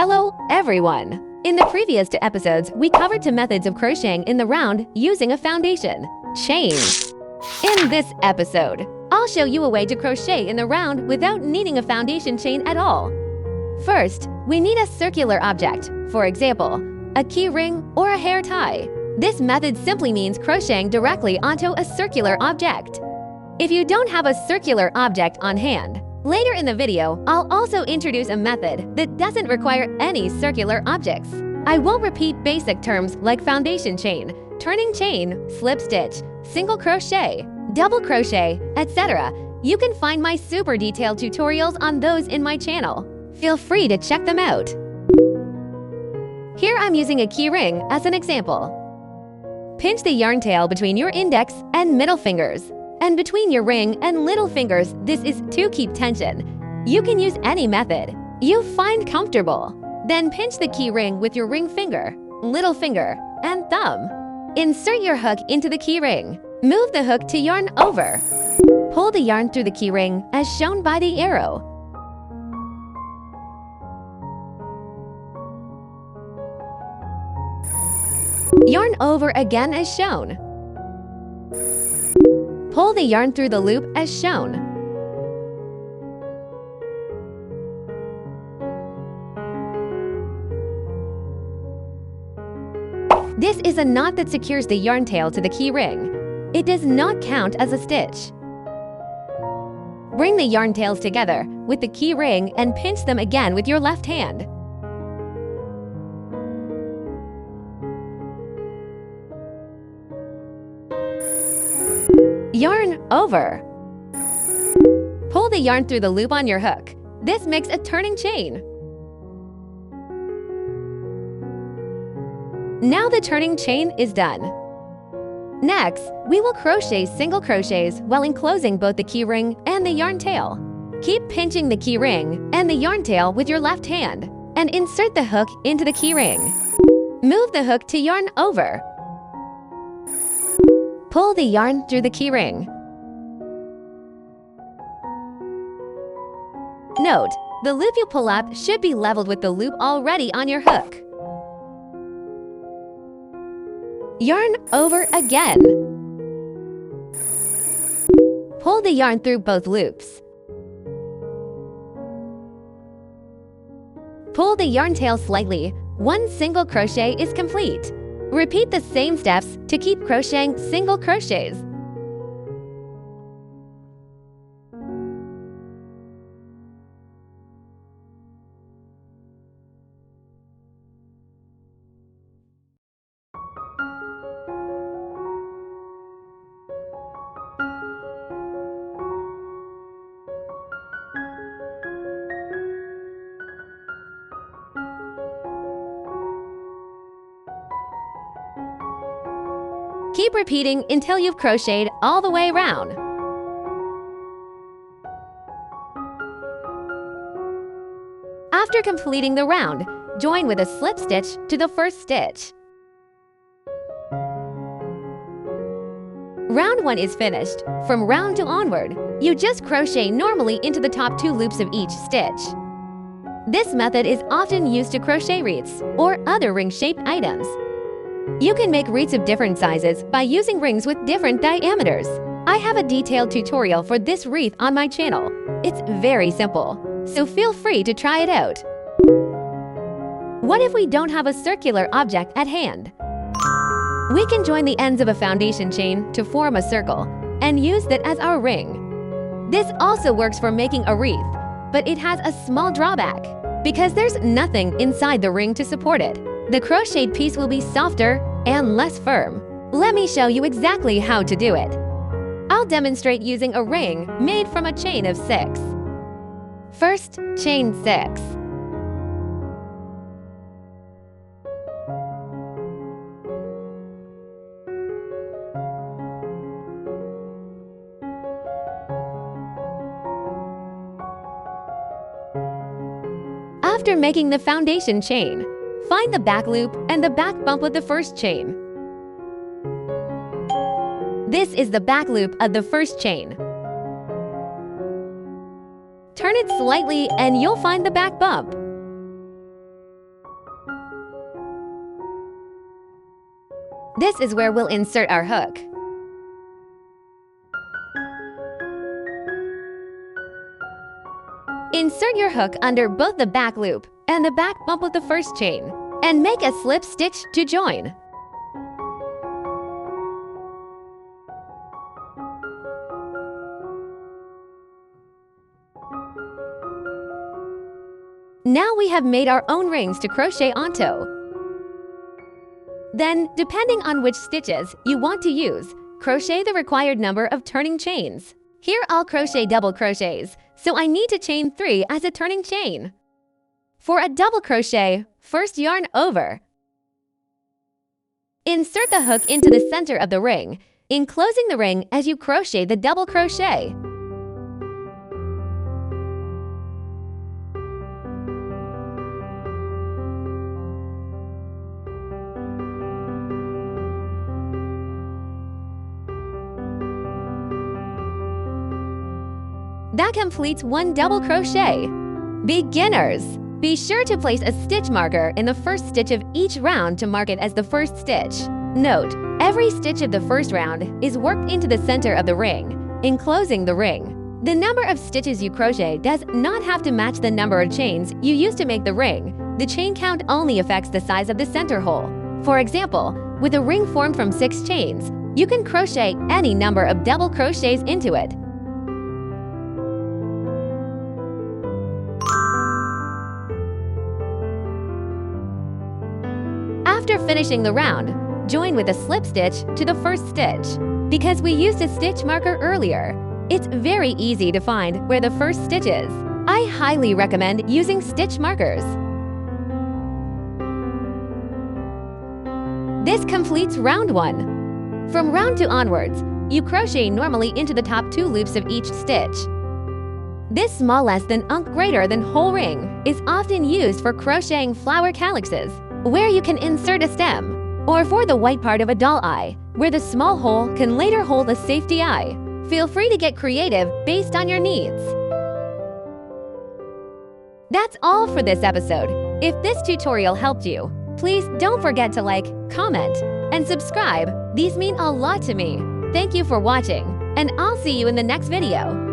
Hello, everyone! In the previous 2 episodes, we covered 2 methods of crocheting in the round using a foundation chain. In this episode, I'll show you a way to crochet in the round without needing a foundation chain at all. First, we need a circular object, for example, a key ring or a hair tie. This method simply means crocheting directly onto a circular object. If you don't have a circular object on hand, later in the video, I'll also introduce a method that doesn't require any circular objects. I won't repeat basic terms like foundation chain, turning chain, slip stitch, single crochet, double crochet, etc. You can find my super detailed tutorials on those in my channel. Feel free to check them out. Here I'm using a key ring as an example. Pinch the yarn tail between your index and middle fingers. And between your ring and little fingers, this is to keep tension. You can use any method you find comfortable. Then pinch the key ring with your ring finger, little finger, and thumb. Insert your hook into the key ring. Move the hook to yarn over. Pull the yarn through the key ring as shown by the arrow. Yarn over again as shown. Pull the yarn through the loop as shown. This is a knot that secures the yarn tail to the key ring. It does not count as a stitch. Bring the yarn tails together with the key ring and pinch them again with your left hand. Yarn over. Pull the yarn through the loop on your hook. This makes a turning chain. Now the turning chain is done. Next, we will crochet single crochets while enclosing both the key ring and the yarn tail. Keep pinching the key ring and the yarn tail with your left hand and insert the hook into the key ring. Move the hook to yarn over. Pull the yarn through the key ring. Note, the loop you pull up should be leveled with the loop already on your hook. Yarn over again. Pull the yarn through both loops. Pull the yarn tail slightly. 1 single crochet is complete. Repeat the same steps to keep crocheting single crochets. Keep repeating until you've crocheted all the way around. After completing the round, join with a slip stitch to the first stitch. Round 1 is finished. From round 2 onward, you just crochet normally into the top 2 loops of each stitch. This method is often used to crochet wreaths or other ring-shaped items. You can make wreaths of different sizes by using rings with different diameters. I have a detailed tutorial for this wreath on my channel. It's very simple, so feel free to try it out. What if we don't have a circular object at hand? We can join the ends of a foundation chain to form a circle and use that as our ring. This also works for making a wreath, but it has a small drawback. Because there's nothing inside the ring to support it, the crocheted piece will be softer and less firm. Let me show you exactly how to do it. I'll demonstrate using a ring made from a chain of 6. First, chain 6. After making the foundation chain, find the back loop and the back bump of the first chain. This is the back loop of the first chain. Turn it slightly and you'll find the back bump. This is where we'll insert our hook. Insert your hook under both the back loop and the back bump of the first chain, and make a slip stitch to join. Now we have made our own rings to crochet onto. Then, depending on which stitches you want to use, crochet the required number of turning chains. Here I'll crochet double crochets, so I need to chain 3 as a turning chain. For a double crochet, first yarn over. Insert the hook into the center of the ring, enclosing the ring as you crochet the double crochet. That completes one double crochet. Beginners, be sure to place a stitch marker in the first stitch of each round to mark it as the first stitch. Note, every stitch of the first round is worked into the center of the ring, enclosing the ring. The number of stitches you crochet does not have to match the number of chains you use to make the ring. The chain count only affects the size of the center hole. For example, with a ring formed from 6 chains, you can crochet any number of double crochets into it. After finishing the round, join with a slip stitch to the first stitch. Because we used a stitch marker earlier, it's very easy to find where the first stitch is. I highly recommend using stitch markers. This completes round 1. From round 2 onwards, you crochet normally into the top 2 loops of each stitch. This small less than greater than whole ring is often used for crocheting flower calyxes, where you can insert a stem, or for the white part of a doll eye, where the small hole can later hold a safety eye. Feel free to get creative based on your needs. That's all for this episode. If this tutorial helped you, please don't forget to like, comment, and subscribe. These mean a lot to me. Thank you for watching, and I'll see you in the next video.